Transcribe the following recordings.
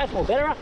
That's more better.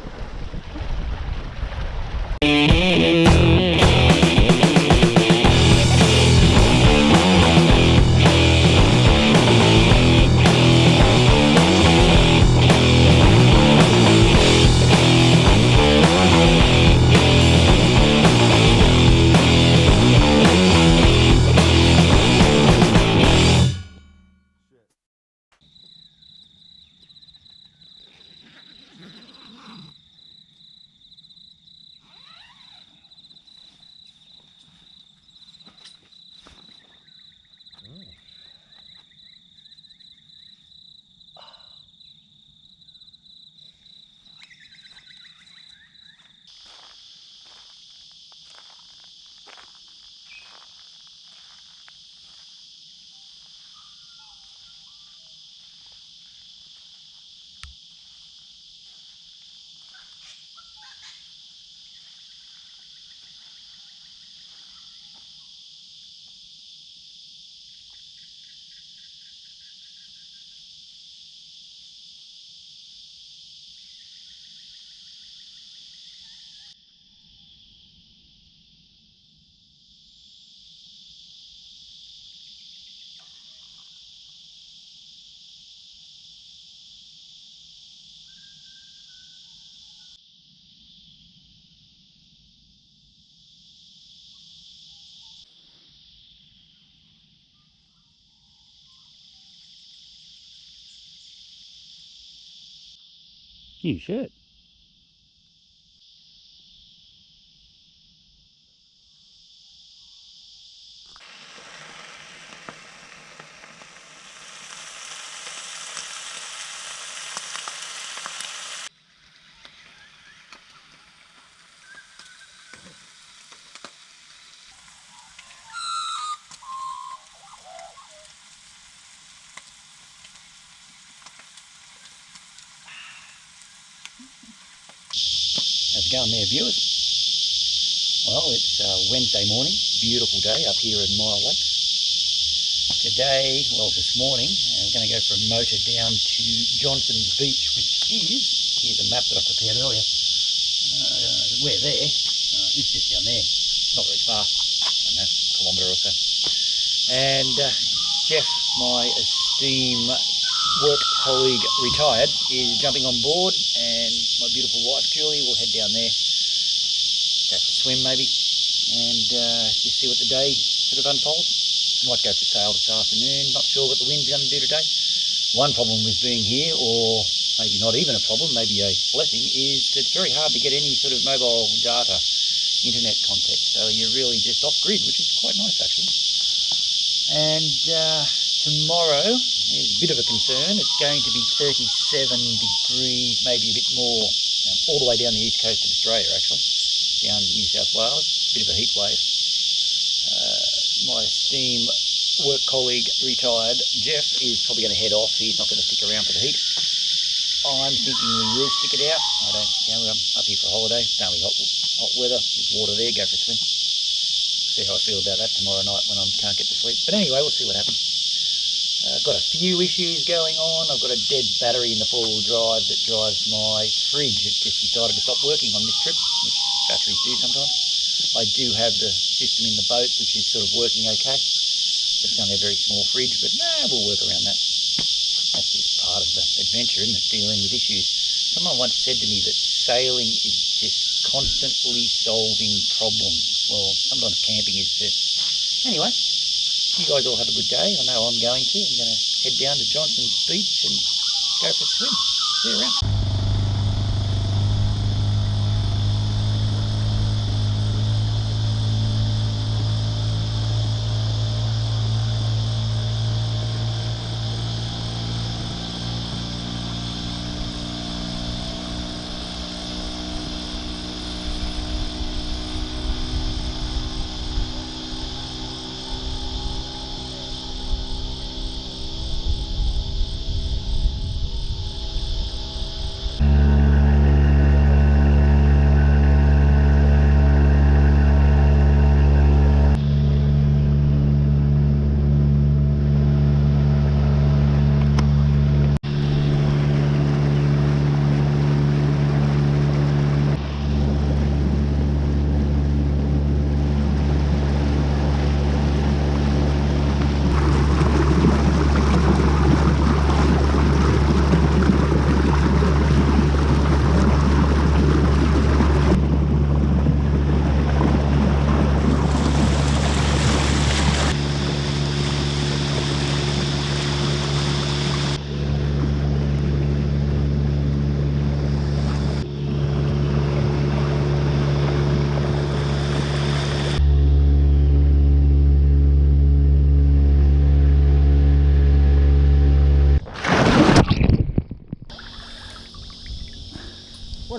You should. How's it going there, viewers? Well, it's Wednesday morning, beautiful day up here in Myall Lakes. Today, well this morning, we're going to go for a motor down to Johnson's Beach, which is, here's a map that I prepared earlier, we're there, it's just down there, it's not very far, I don't know, a kilometre or so. And Jeff, my esteemed work colleague retired, is jumping on board, and my beautiful wife Julie will head down there, go for a swim maybe, and just see what the day sort of unfolds. Might go for sail this afternoon, not sure what the wind's going to do today. One problem with being here, or maybe not even a problem, maybe a blessing, is that it's very hard to get any sort of mobile data, internet contact, so you're really just off grid, which is quite nice actually. And tomorrow is a bit of a concern. It's going to be 37 degrees, maybe a bit more, all the way down the east coast of Australia actually, down New South Wales, bit of a heat wave. My esteemed work colleague, retired Jeff, is probably going to head off. He's not going to stick around for the heat. I'm thinking we will stick it out. I'm up here for a holiday, it's only hot weather, there's water there, go for a swim. See how I feel about that tomorrow night when I can't get to sleep. But anyway, we'll see what happens. I've got a few issues going on. I've got a dead battery in the four-wheel drive that drives my fridge. It just decided to stop working on this trip, which batteries do sometimes. I do have the system in the boat, which is sort of working okay. But it's only a very small fridge, but we'll work around that. That's just part of the adventure, isn't it? Dealing with issues. Someone once said to me that sailing is just constantly solving problems. Well, sometimes camping is too. Anyway, you guys all have a good day. I know I'm going to. I'm going to head down to Johnson's Beach and go for a swim. See you around.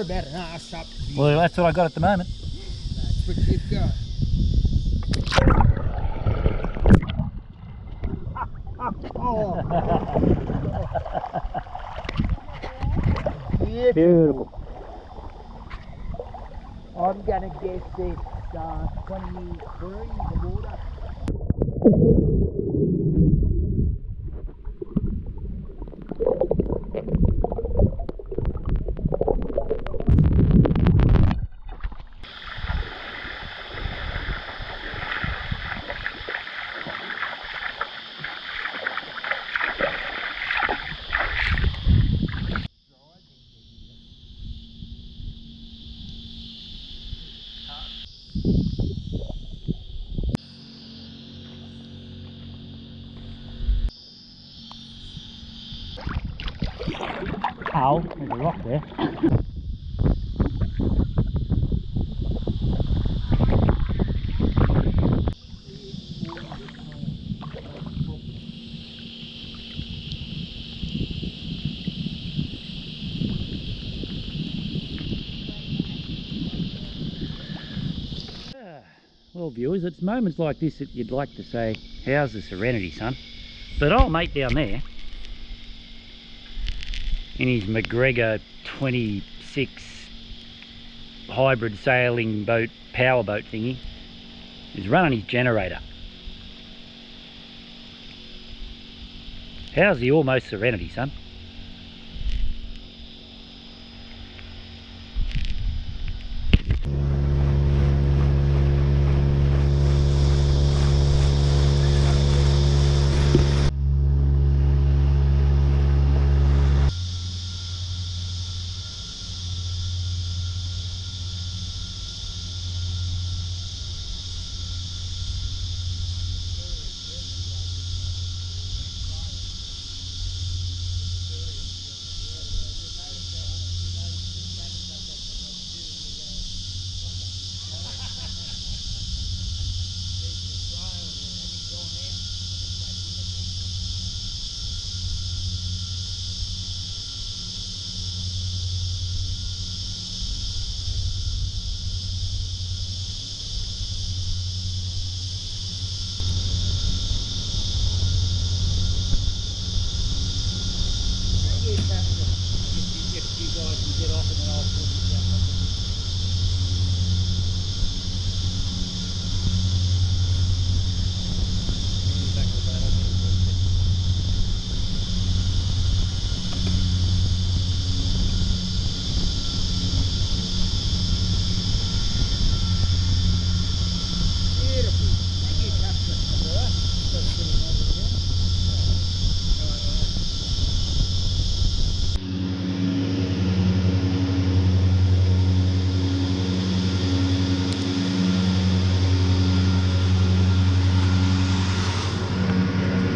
about an arse up. Well, that's what I got at the moment. That's what you've got. Oh. Beautiful. I'm gonna guess it's 23 the water. Ow, there's a rock there. Well, viewers, it's moments like this that you'd like to say, how's the serenity, son? But old mate down there, in his McGregor 26 hybrid sailing boat, powerboat thingy, is running his generator. How's the almost serenity, son?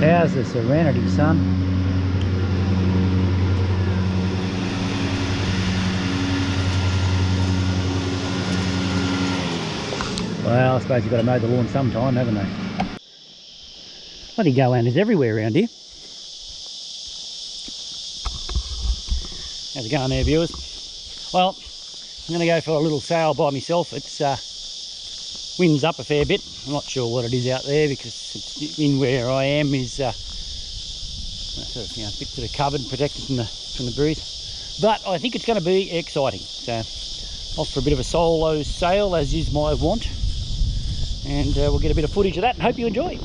How's the serenity, son? Well, I suppose you've got to mow the lawn sometime, haven't they? Bloody goannas everywhere around here. How's it going there, viewers? Well, I'm going to go for a little sail by myself. It's wind's up a fair bit. I'm not sure what it is out there because it's in where I am is sort of, a bit sort of covered, protected from the breeze. But I think it's going to be exciting. So off for a bit of a solo sail, as is my wont, and we'll get a bit of footage of that and hope you enjoy.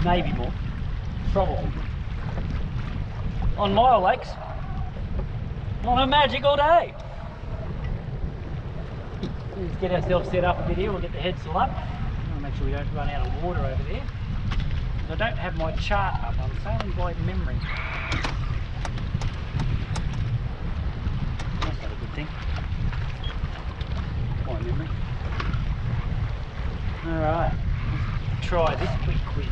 maybe more, probably. On Myall Lakes, on a magical day. Let's get ourselves set up a bit here. We'll get the headsail up. I'll make sure we don't run out of water over there. I don't have my chart up. I'm sailing by memory. That's not a good thing. By memory. All right. Let's try this quick quiz.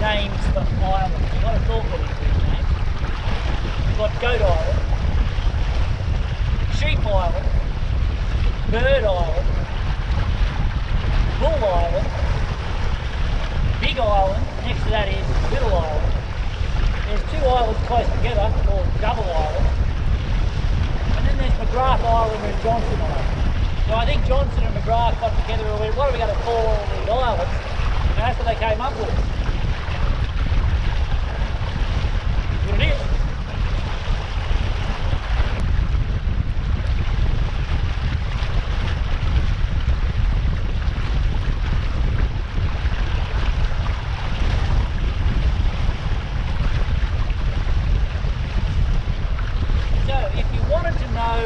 Names for islands. You've got to thought of these names. You've got Goat Island, Sheep Island, Bird Island, Bull Island, Big Island, next to that is Little Island. There's two islands close together called Double Island. And then there's McGrath Island and Johnson Island. So I think Johnson and McGrath got together and went, what are we going to call all these islands? And that's what they came up with. What it is. So if you wanted to know,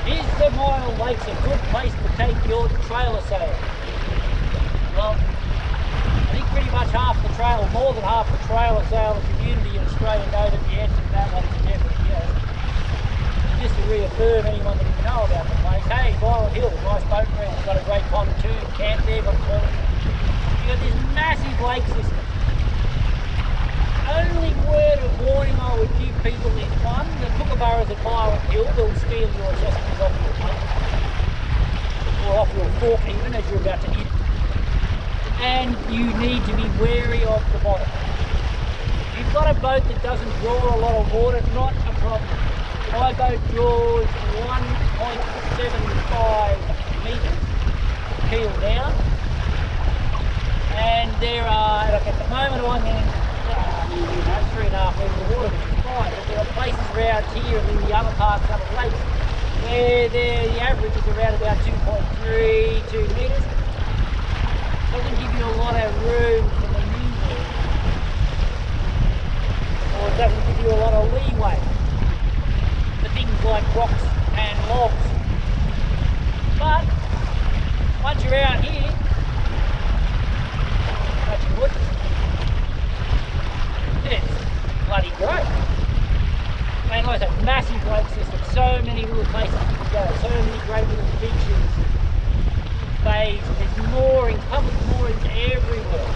is the Myall Lakes a good place to take your trailer sail? Well, I think pretty much half the trail, more than half the trailer sailor community in Australia know that the answer to that one is definitely yes. Just to reaffirm anyone that didn't know about the place, hey, Myall Hill, nice boat ground, got a great pontoon, camp there, got a toilet. You've got this massive lake system. Only word of warning I would give people is one, the kookaburras at Myall Hill will steal your accessories off your boat, or off your fork even as you're about to hit. And you need to be wary of the bottom. If you've got a boat that doesn't draw a lot of water, not a problem. My boat draws 1.75 metres keel down, and there are, like at the moment I'm in 3.5 metres of water, which is fine, but there are places around here and in the other parts of the lakes where the average is around about 2.32 metres. Doesn't give you a lot of room for manoeuvre, or it doesn't give you a lot of leeway for things like rocks and logs. But once you're out here, touching wood, it's bloody great. I mean, like I said, massive lake system, so many little places you can go, so many great little beaches, bays, there's moorings, public moorings everywhere.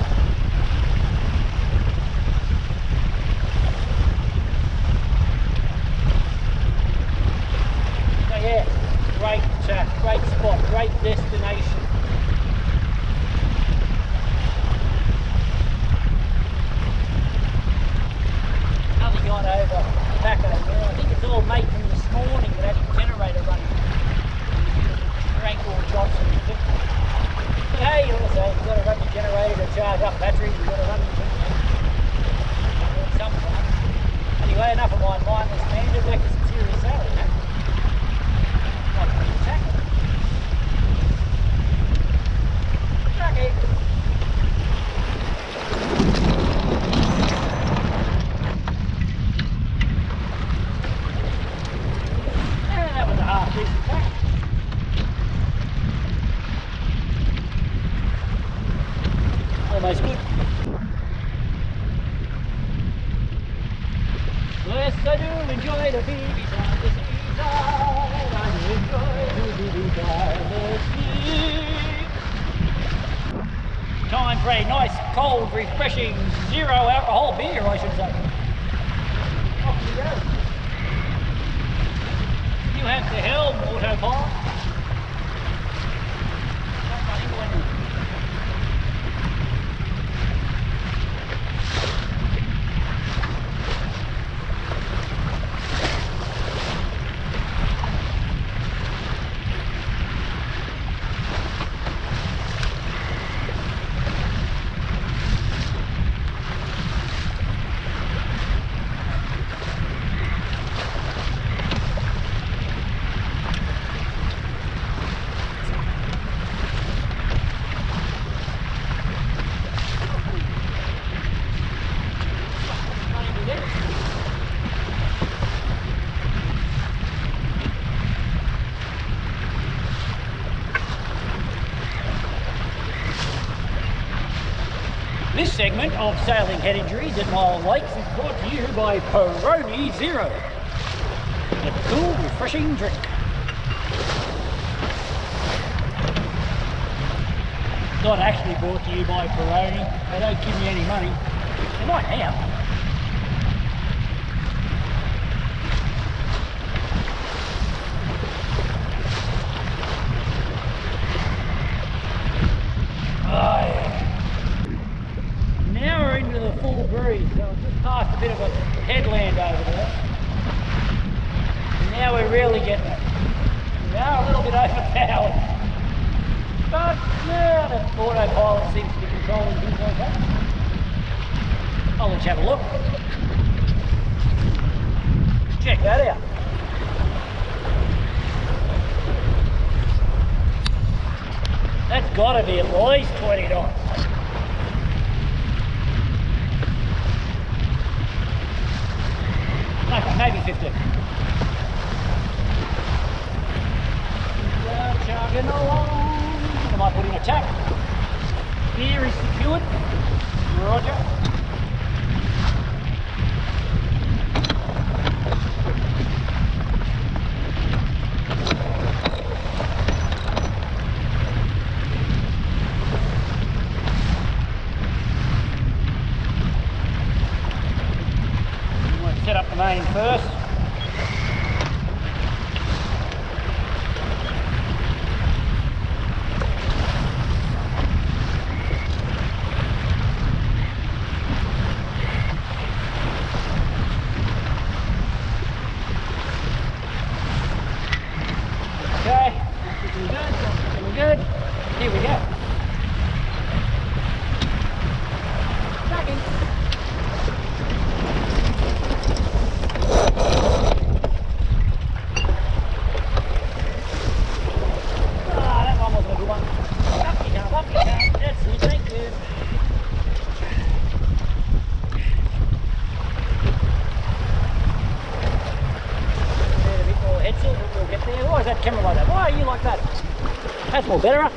chat, great spot, great destination. Another yacht over back over there. I think it's all mate from this morning that had his generator running. Rankle Johnson. But hey, also you've got to run your generator to charge up batteries, you've got to run your generator sometimes. Anyway, enough of my mindless meander, back to some serious sailing, huh? Like to be attacked. Okay. That was a half decent tack. Almost good. Yes, I do enjoy the beach on the seaside. I do enjoy the beach by the sea. Time for a nice, cold, refreshing, zero alcohol beer, I should say. Off you go. You have the helm, autopilot. This segment of Sailing Head Injuries at Myall Lakes is brought to you by Peroni Zero, a cool, refreshing drink. Not actually brought to you by Peroni. They don't give me any money. They might now. Oh yeah. Now we're into the full breeze, so I've just passed a bit of a headland over there. And now we're really getting it. We are a little bit overpowered. But yeah, the autopilot seems to be controlling things okay. I'll let you have a look. Check that out. That's got to be at least 20 knots. Okay, maybe 15. Chugging along. I might put in a tack. Gear is secured. Roger. Set up the main first. Okay, looking good, looking good. Here we go. Tracking. Why is that camera like that? Why are you like that? That's more better.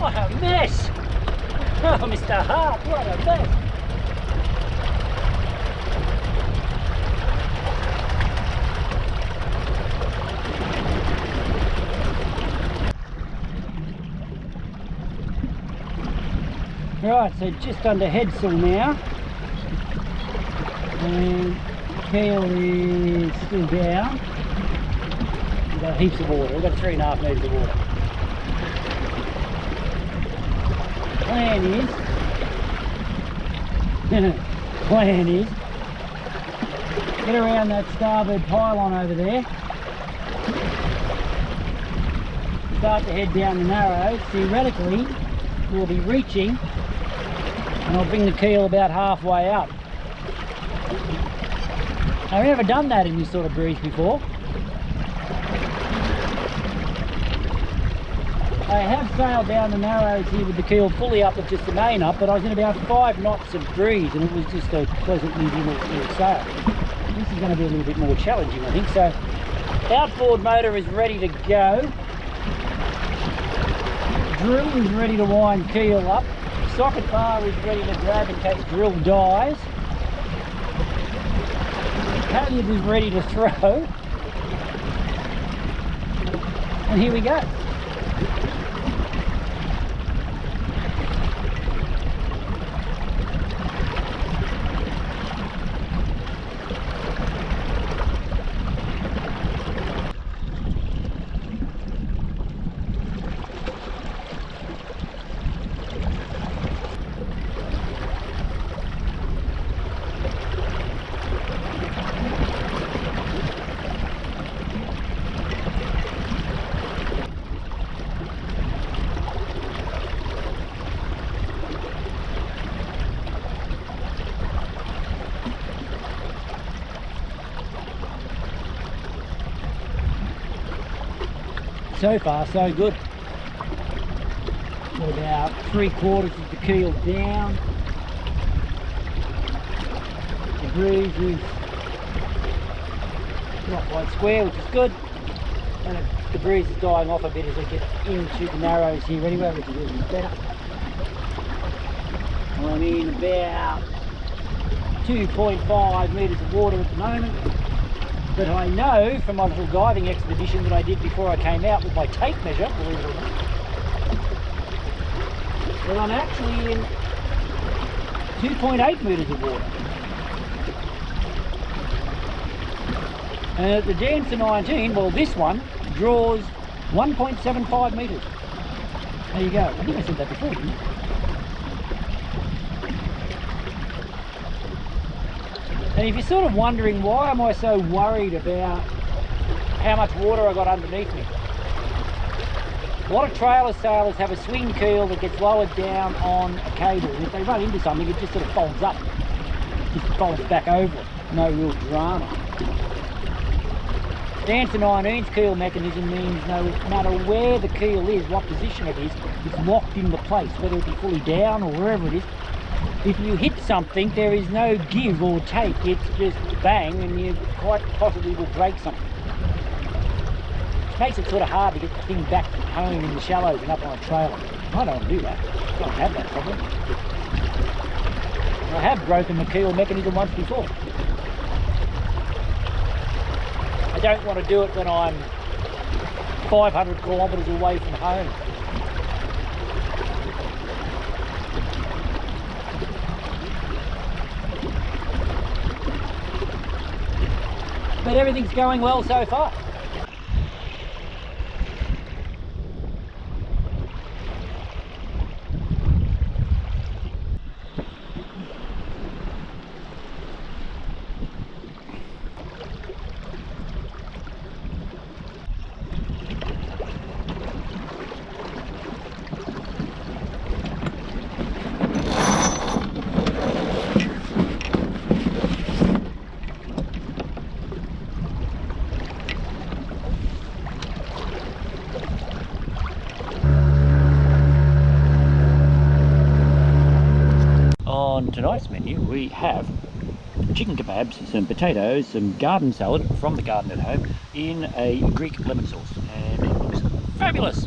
What a mess! Oh, Mr. Hart, what a mess! Right, so just under headsail now, and keel is still down. We've got heaps of water, we've got 3.5 metres of water. Plan is get around that starboard pylon over there, start to head down the narrows. Theoretically we'll be reaching, and I'll bring the keel about halfway up. I've never done that in this sort of breeze before. I have sailed down the narrows here with the keel fully up with just the main up, but I was in about 5 knots of breeze and it was just a pleasantly little sail. This is going to be a little bit more challenging, I think. So, outboard motor is ready to go. Drill is ready to wind keel up. Socket bar is ready to grab in case drill dies. Halyard is ready to throw. And here we go. So far, so good. Got about 3/4 of the keel down. The breeze is not quite square, which is good. And the breeze is dying off a bit as I get into the narrows here anyway, which is a little bit better. I'm in about 2.5 metres of water at the moment. But I know from my little diving expedition that I did before I came out with my tape measure, believe it or not, that I'm actually in 2.8 metres of water. And the Dancer 19, well this one, draws 1.75 metres. There you go. I think I said that before, didn't I? And if you're sort of wondering why am I so worried about how much water I got underneath me, a lot of trailer sailors have a swing keel that gets lowered down on a cable, and if they run into something it just sort of folds up, just folds back over it, no real drama. Dancer 19's keel mechanism means no matter where the keel is, what position it is, it's locked into place, whether it be fully down or wherever it is. If you hit something, there is no give or take, it's just bang and you quite possibly will break something. Which makes it sort of hard to get the thing back home in the shallows and up on a trailer. I don't want to do that, I don't have that problem. I have broken the keel mechanism once before. I don't want to do it when I'm 500 kilometres away from home. But everything's going well so far. On tonight's menu we have chicken kebabs, some potatoes, some garden salad from the garden at home in a Greek lemon sauce, and it looks fabulous.